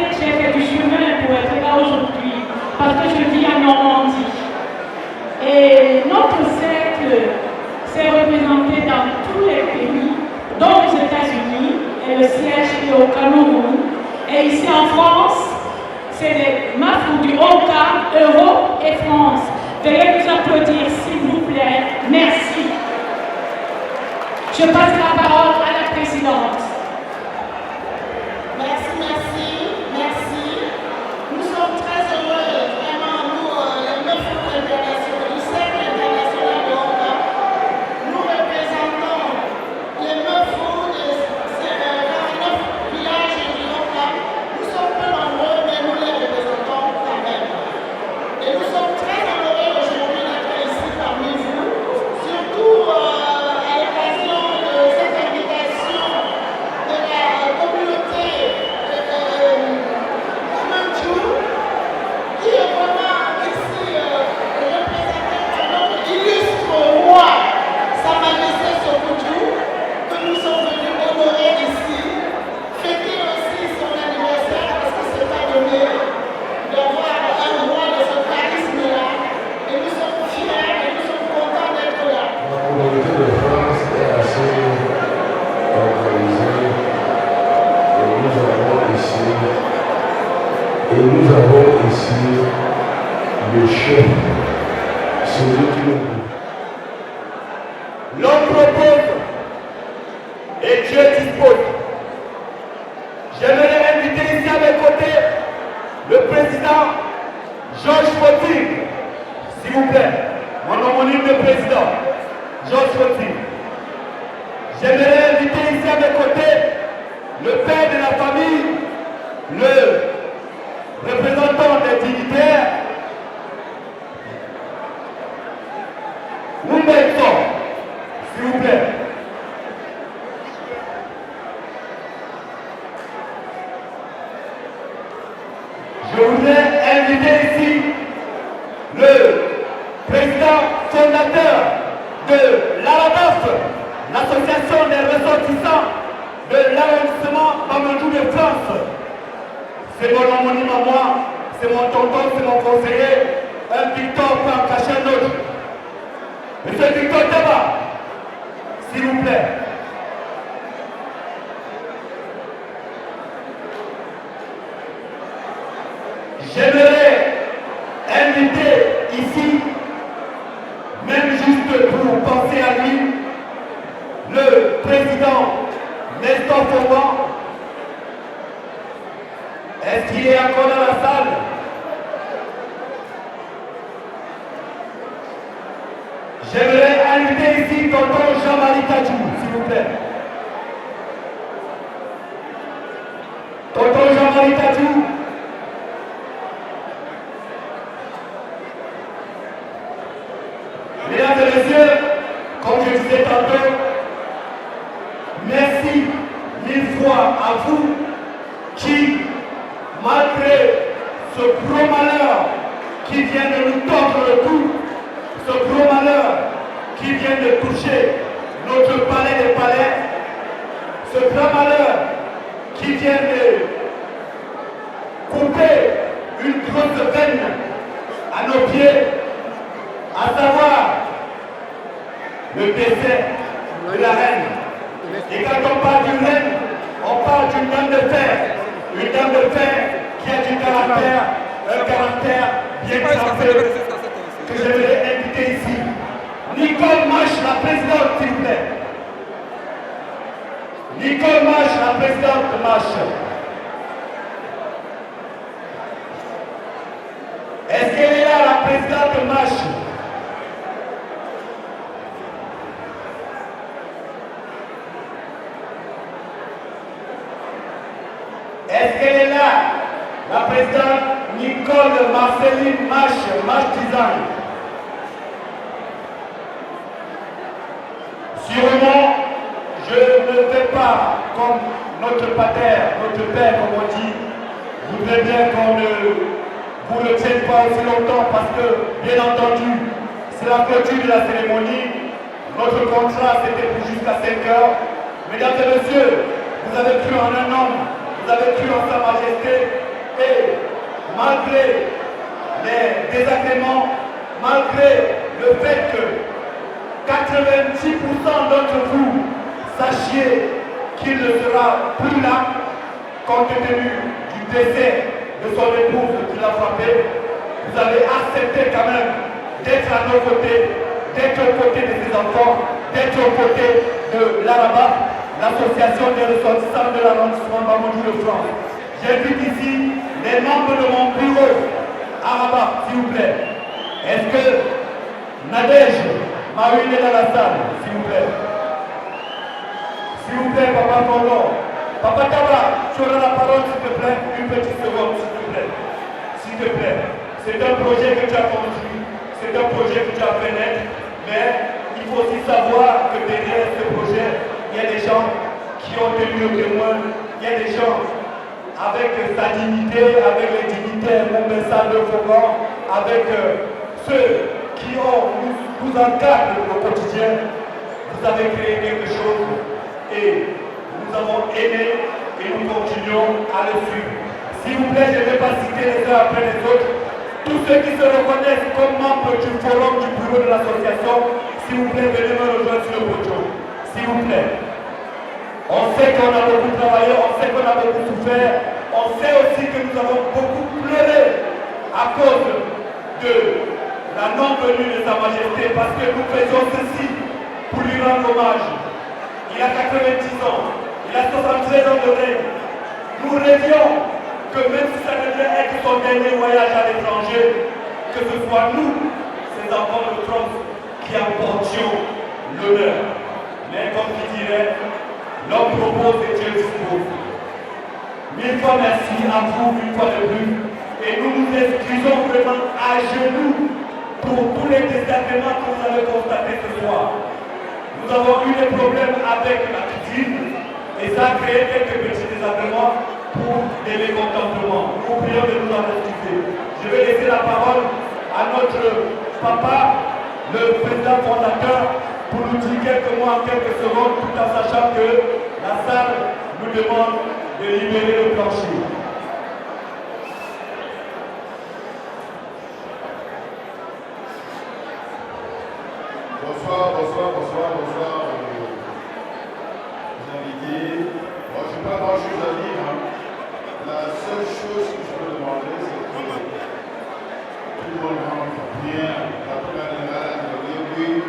que j'ai fait du chemin pour être là aujourd'hui, parce que je vis en Normandie. Et notre cercle s'est représenté dans tous les pays, dont les États-Unis, et le siège est au Cameroun. Et ici en France, c'est les MAFOU du OCA, Europe et France. Veuillez nous applaudir, s'il vous plaît. Merci. Je passe la parole à la présidente. Merci, merci, merci. Nous sommes très heureux, vraiment, nous, les MAFOU internationaux, du cercle international de OCA, nous représentons les MAFOU de ces 49 villages du OCA. Nous sommes peu nombreux, mais nous les représentons quand même. Et nous sommes très heureux aujourd'hui d'être ici parmi vous, surtout à l'occasion de cette invitation de la communauté Mandjou, qui est vraiment ici représentée par notre illustre roi, Sa Majesté Sokoudjou, que nous sommes venus honorer ici, fêter aussi son anniversaire parce que c'est pas donné d'avoir un roi de ce charisme-là. Et nous sommes fiers et nous sommes contents d'être là. La communauté de France est assez organisée et nous avons ici le chef, celui qui nous dit. L'homme propose et Dieu dispose. J'aimerais inviter ici à mes côtés le président Georges Fauting, s'il vous plaît, mon homonyme de président, Georges Fauting. J'aimerais inviter ici à mes côtés le père de la famille, le représentant des dignitaires, Umberto, s'il vous plaît. Je voudrais inviter ici le président fondateur de l'ARADAF, l'association des ressortissants de l'arrondissement Bamandjou de France. C'est mon homonyme à moi, c'est mon tonton, c'est mon conseiller, un Victor peut en cacher un autre. Monsieur Victor Daba, s'il vous plaît. J'aimerais inviter ici, même juste pour penser à lui, le président Nestor Fauban. Est-ce qu'il est encore dans la salle? J'aimerais inviter ici tonton Jean-Marie Tadjou, s'il vous plaît. Tonton Jean-Marie Tadjou. Mesdames et messieurs, comme je disais tantôt, merci mille fois à vous qui, malgré ce gros malheur qui vient de nous tordre le cou, ce gros malheur qui vient de toucher notre palais des palais, ce grand malheur qui vient de couper une grosse veine à nos pieds, à savoir le décès de la reine. Et quand on parle d'une reine, on parle d'une dame de fer. Une dame de fer qui a du caractère, un caractère bien trempé, que je vais inviter ici. Nicole Mache, la présidente, s'il vous plaît. Nicole Mache, la présidente Mache. Est-ce qu'elle est là, la présidente Mache? Est-ce qu'elle est là, la présidente Nicole Marceline Mache Design? Sûrement, je ne fais pas comme notre pater, notre père, comme on dit. Je voudrais bien qu'on ne vous ne tienne pas aussi longtemps parce que, bien entendu, c'est la clôture de la cérémonie. Notre contrat, c'était pour jusqu'à 5 heures. Mesdames et messieurs, vous avez cru en un homme. Vous avez cru en Sa Majesté, malgré les désagréments, malgré le fait que 86% d'entre vous sachiez qu'il ne sera plus là, compte tenu du décès de son épouse qui l'a frappé, vous avez accepté quand même d'être à nos côtés, d'être aux côtés de ses enfants, d'être aux côtés de l'ARABA, l'association des ressortissants de l'arrondissement Bamandou de France. J'invite ici les membres de mon bureau ARABA, s'il vous plaît. Est-ce que Nadège Marine est dans la salle, s'il vous plaît? S'il vous plaît, Papa Tondo. Papa Tabra, tu auras la parole, s'il te plaît. Une petite seconde, s'il te plaît. S'il te plaît. C'est un projet que tu as construit, c'est un projet que tu as fait naître, mais il faut aussi savoir que derrière ce projet, il y a des gens qui ont tenu le témoin, il y a des gens avec sa dignité, avec les dignitaires, mon message de Faucon, avec ceux qui nous encadrent au quotidien. Vous avez créé quelque chose et nous avons aimé et nous continuons à le suivre. S'il vous plaît, je ne vais pas citer les uns après les autres. Tous ceux qui se reconnaissent comme membres du forum du bureau de l'association, s'il vous plaît, venez me rejoindre sur le podium. S'il vous plaît. On sait qu'on a beaucoup travaillé, on sait qu'on a beaucoup souffert, on sait aussi que nous avons beaucoup pleuré à cause de la non-venue de Sa Majesté, parce que nous faisons ceci pour lui rendre hommage. Il a 90 ans, il a 73 ans de règne. Nous rêvions que même si ça devait être son dernier voyage à l'étranger, que ce soit nous, ces enfants de France, qui apportions l'honneur. Mais comme qui dirait, l'homme propose et Dieu dispose. Mille fois merci à vous, une fois de plus. Et nous nous excusons vraiment à genoux pour tous les désagréments que vous avez constatés ce soir. Nous avons eu des problèmes avec la cuisine et ça a créé quelques petits désagréments pour des mécontentements. Nous prions de nous en excuser. Je vais laisser la parole à notre papa, le président fondateur, pour nous dire quelques mots en quelques secondes, tout en sachant que la salle nous demande de libérer le plancher. Bonsoir, les invités. Moi, je n'ai pas grand-chose à dire. Hein. La seule chose que je peux demander, c'est que tout le monde rentre bien. La première générale, oui,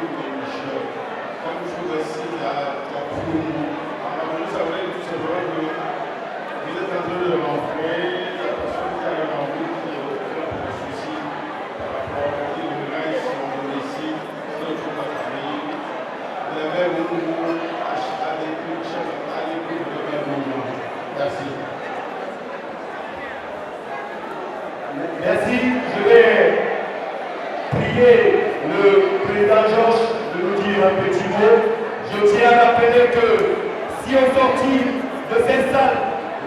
comme je vous ai dit, ça veut dire tout simplement que vous êtes en train de rentrer, la personne qui a un envie, qui a aucun souci par rapport à qui nous reste, si on veut ici, c'est notre famille. Vous avez beaucoup à l'écoute, chef à l'écoute de même mouvement. Merci. Merci. Je vais prier le président Georges de nous dire un petit mot. Je tiens à rappeler que si au sortir de cette salle,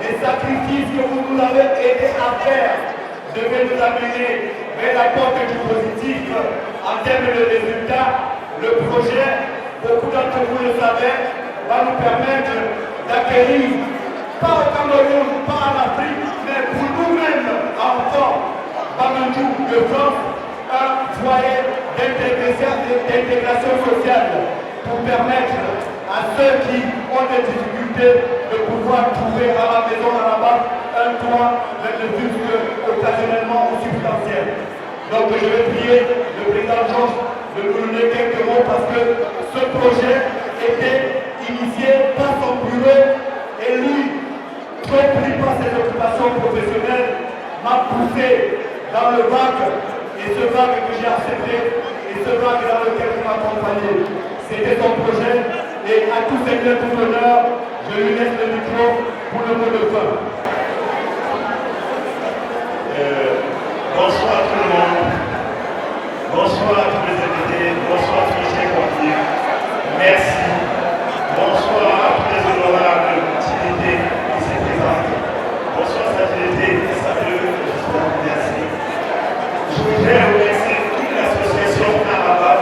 les sacrifices que vous nous avez aidé à faire devaient nous amener vers la porte du positif en termes de résultats, le projet, beaucoup d'entre vous le savez, va nous permettre d'acquérir, pas au Cameroun, pas en Afrique, mais pour nous-mêmes, enfants, Bamandou de France, un foyer d'intégration sociale pour permettre à ceux qui ont des difficultés de pouvoir trouver à la maison là-bas un toit, ne fût occasionnellement ou substantiel. Donc je vais prier le président Georges de nous donner quelques mots parce que ce projet était initié par son bureau et lui, trop pris par ses occupations professionnelles, m'a poussé dans le bac et ce bac que j'ai accepté et ce bac dans lequel il m'a accompagné. C'était son projet et à tous ces biens tout honneur, je lui laisse le micro pour le mot de fin. Bonsoir à tout le monde. Bonsoir à tous les invités. Bonsoir à tous les chers conviés. Merci. Bonsoir à tous les honorables utilités qui se présentent. Bonsoir à sa dignité, merci. Je voudrais remercier toute l'association ARABA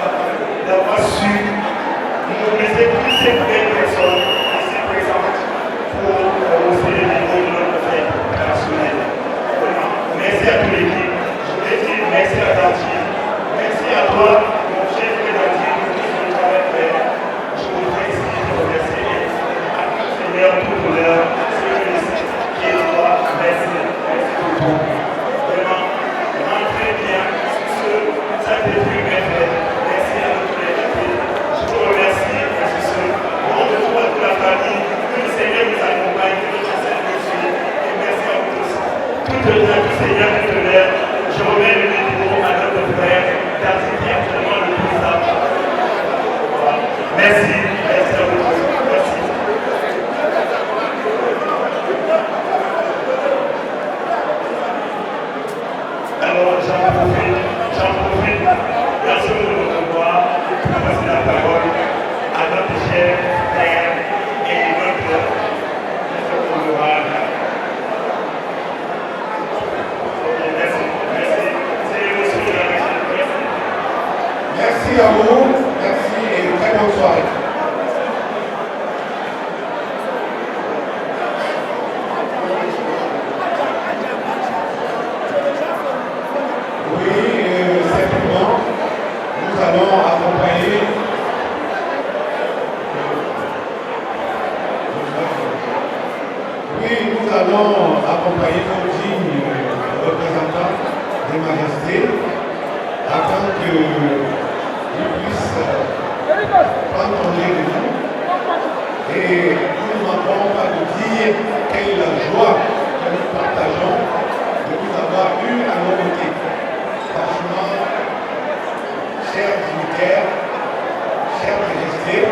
d'avoir su mobiliser toutes ces belles personnes ici présentes pour hausser le niveau de notre fête personnelle. Merci à tous les Seigneur te lève, je remets le micro à notre frère, car c'est qui est actuellement le président. Merci, merci à vous. Merci. Alors, j'en profite, dans ce moment de pouvoir, pour passer la parole à notre cher frère et notre honorable. Merci à vous, merci et une très bonne soirée. Oui, simplement, nous allons accompagner nos dignes représentants des majestés afin qu'ils puissent prendre congé de nous. Et nous ne manquons pas de dire quelle est la joie que nous partageons de vous avoir eu à nos côtés. Franchement, chers dignitaires, chers majestés,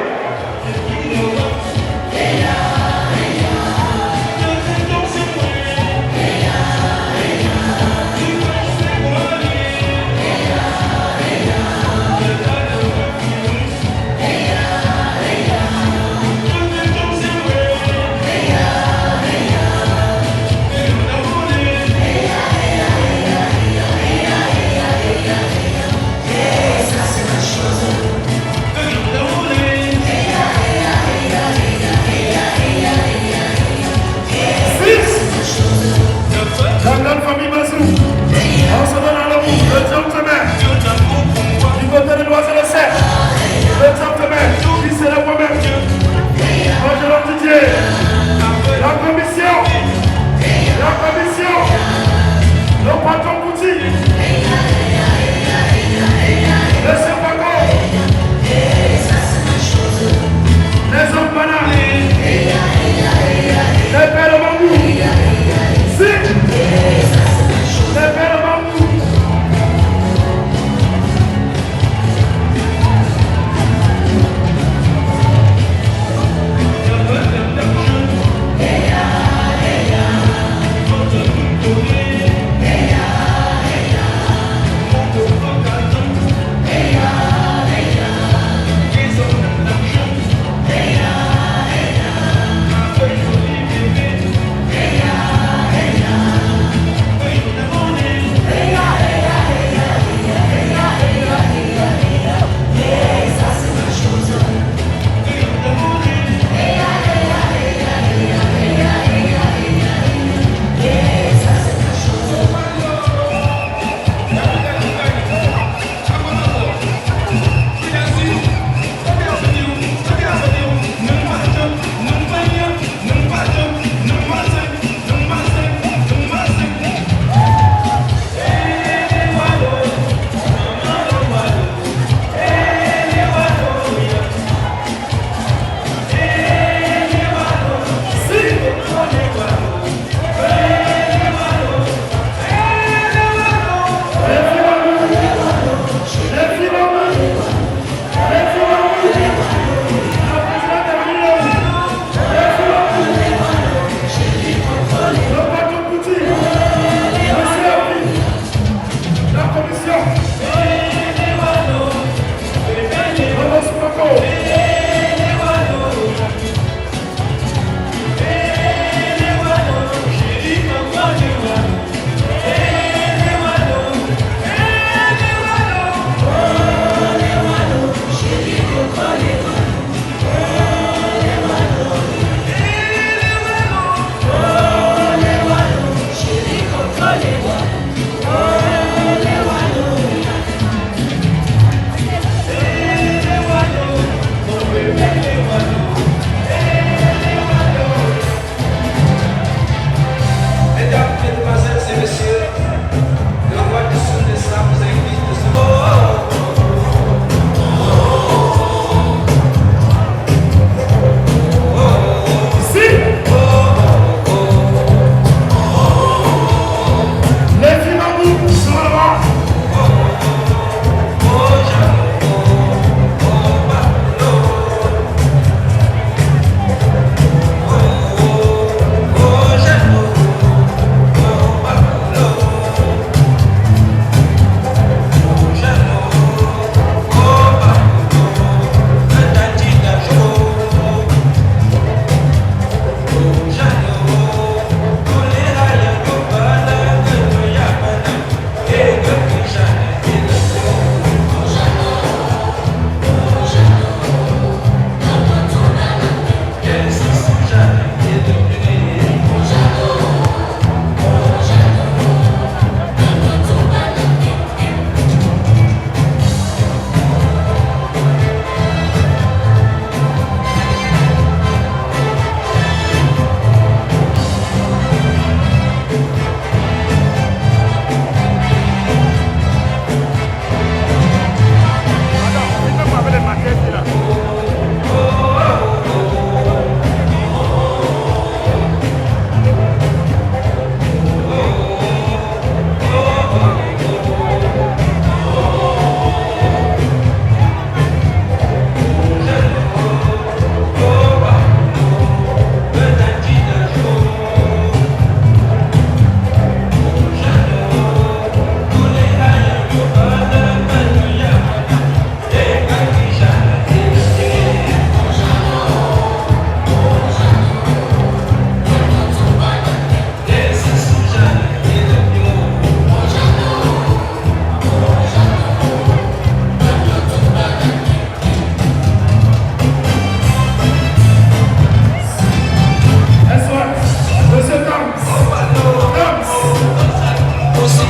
Ça c'est la chose.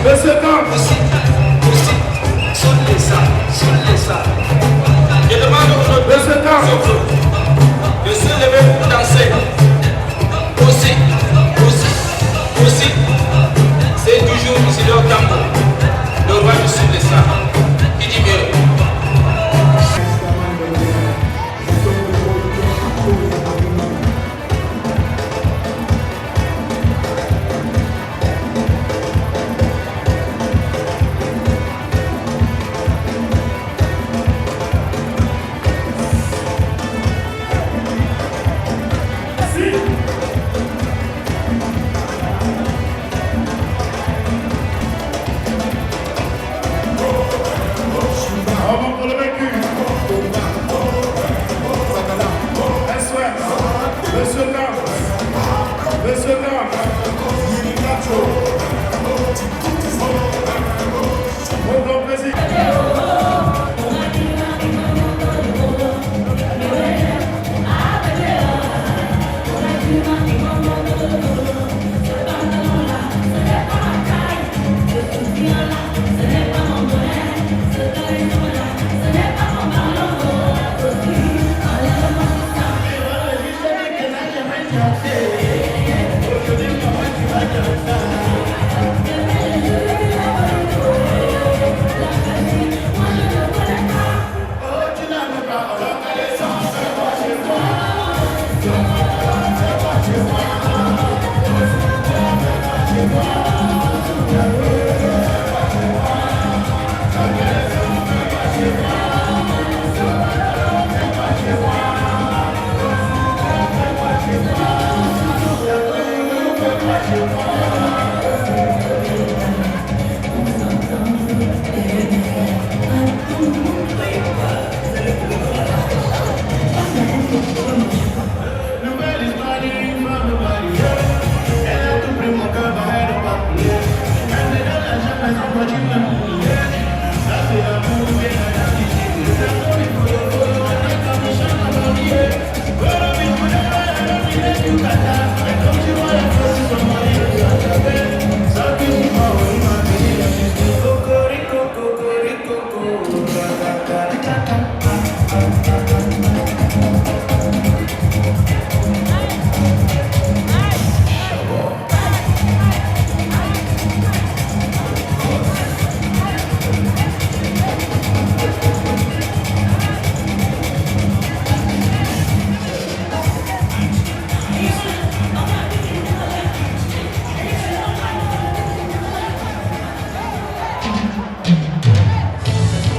Monsieur Camp. Je demande aux autres de se lever pour danser. Aussi. C'est toujours Isidore Tambo, le roi du sud de ça. Qui dit mieux?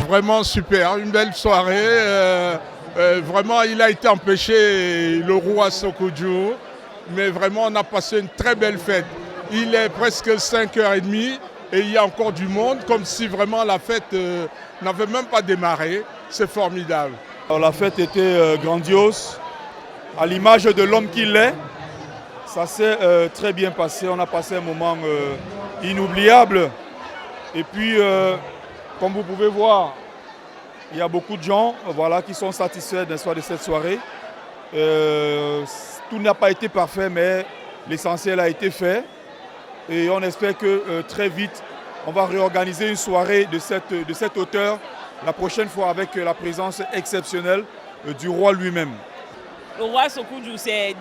Vraiment super, une belle soirée. Vraiment, il a été empêché, le roi Sokudju, mais vraiment, on a passé une très belle fête. Il est presque 5h30 et il y a encore du monde, comme si vraiment la fête n'avait même pas démarré. C'est formidable. Alors, la fête était grandiose, à l'image de l'homme qu'il est. Ça s'est très bien passé, on a passé un moment inoubliable. Et puis, comme vous pouvez voir, il y a beaucoup de gens qui sont satisfaits de cette soirée. Tout n'a pas été parfait, mais l'essentiel a été fait. Et on espère que très vite, on va réorganiser une soirée de cette hauteur, la prochaine fois avec la présence exceptionnelle du roi lui-même. Le roi Sokudju, c'est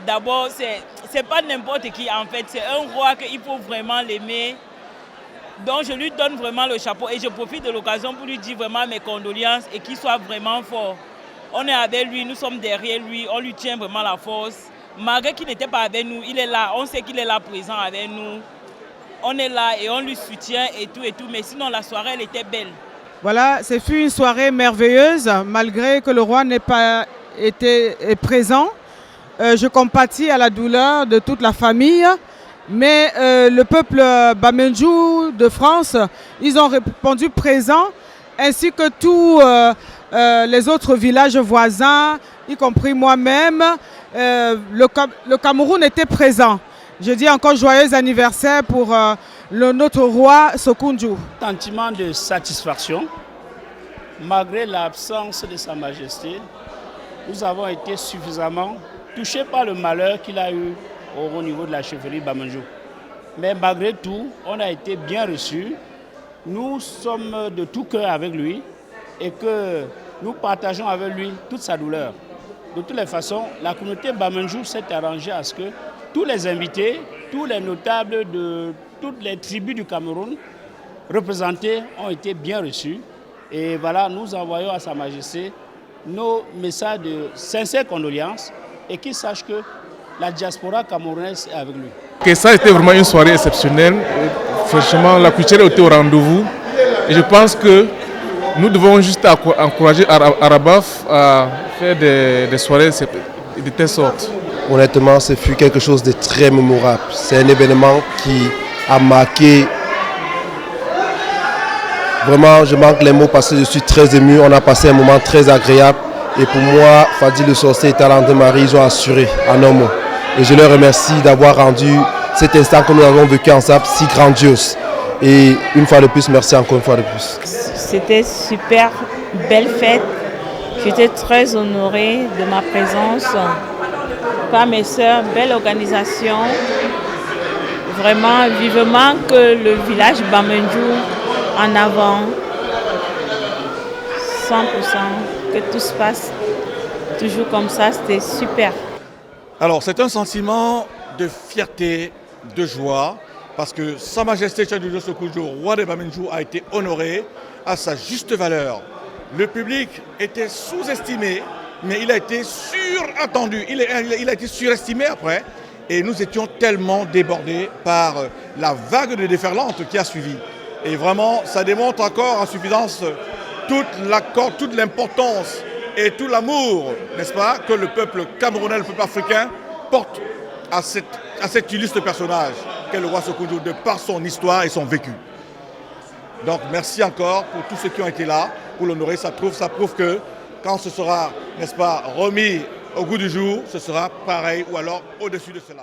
pas n'importe qui en fait, c'est un roi qu'il faut vraiment l'aimer. Donc je lui donne vraiment le chapeau et je profite de l'occasion pour lui dire vraiment mes condoléances et qu'il soit vraiment fort. On est avec lui, nous sommes derrière lui, on lui tient vraiment la force. Malgré qu'il n'était pas avec nous, il est là, on sait qu'il est là présent avec nous. On est là et on lui soutient et tout, mais sinon la soirée elle était belle. Voilà, ce fut une soirée merveilleuse, malgré que le roi n'ait pas été présent. Je compatis à la douleur de toute la famille. Mais le peuple Bamendjou de France, ils ont répondu présent, ainsi que tous les autres villages voisins, y compris moi-même. Le Cameroun était présent. Je dis encore joyeux anniversaire pour notre roi Sokudju. Sentiment de satisfaction, malgré l'absence de Sa Majesté, nous avons été suffisamment touchés par le malheur qu'il a eu au niveau de la chefferie Bamendjou. Mais malgré tout, on a été bien reçus. Nous sommes de tout cœur avec lui et que nous partageons avec lui toute sa douleur. De toutes les façons, la communauté Bamendjou s'est arrangée à ce que tous les invités, tous les notables de toutes les tribus du Cameroun représentés ont été bien reçus. Et voilà, nous envoyons à Sa Majesté nos messages de sincères condoléances et qu'il sache que la diaspora camerounaise est avec lui. Que ça a été vraiment une soirée exceptionnelle. Franchement, la culture était au rendez-vous. Et je pense que nous devons juste encourager Arabaf à faire des soirées de telle sorte. Honnêtement, ce fut quelque chose de très mémorable. C'est un événement qui a marqué. Vraiment, je manque les mots parce que je suis très ému. On a passé un moment très agréable. Et pour moi, Fadi le Sorcier et Talent de Marie, ils ont assuré en un mot. Et je leur remercie d'avoir rendu cet instant que nous avons vécu ensemble si grandiose. Et une fois de plus, merci encore une fois de plus. C'était super belle fête. J'étais très honorée de ma présence. Par mes sœurs, belle organisation. Vraiment, vivement que le village Bamendjou en avant. 100%, que tout se passe toujours comme ça, c'était super. Alors c'est un sentiment de fierté, de joie, parce que Sa Majesté Cheikh Doudou Sékou-Djo, roi de Bamendjou, a été honoré à sa juste valeur. Le public était sous-estimé, mais il a été surattendu, il a été surestimé après, et nous étions tellement débordés par la vague de déferlante qui a suivi. Et vraiment, ça démontre encore en suffisance toute l'importance et tout l'amour, n'est-ce pas, que le peuple camerounais, le peuple africain, porte à cet illustre personnage qu'est le roi Sékou-Djo de par son histoire et son vécu. Donc merci encore pour tous ceux qui ont été là pour l'honorer. Ça prouve que quand ce sera, n'est-ce pas, remis au goût du jour, ce sera pareil ou alors au-dessus de cela.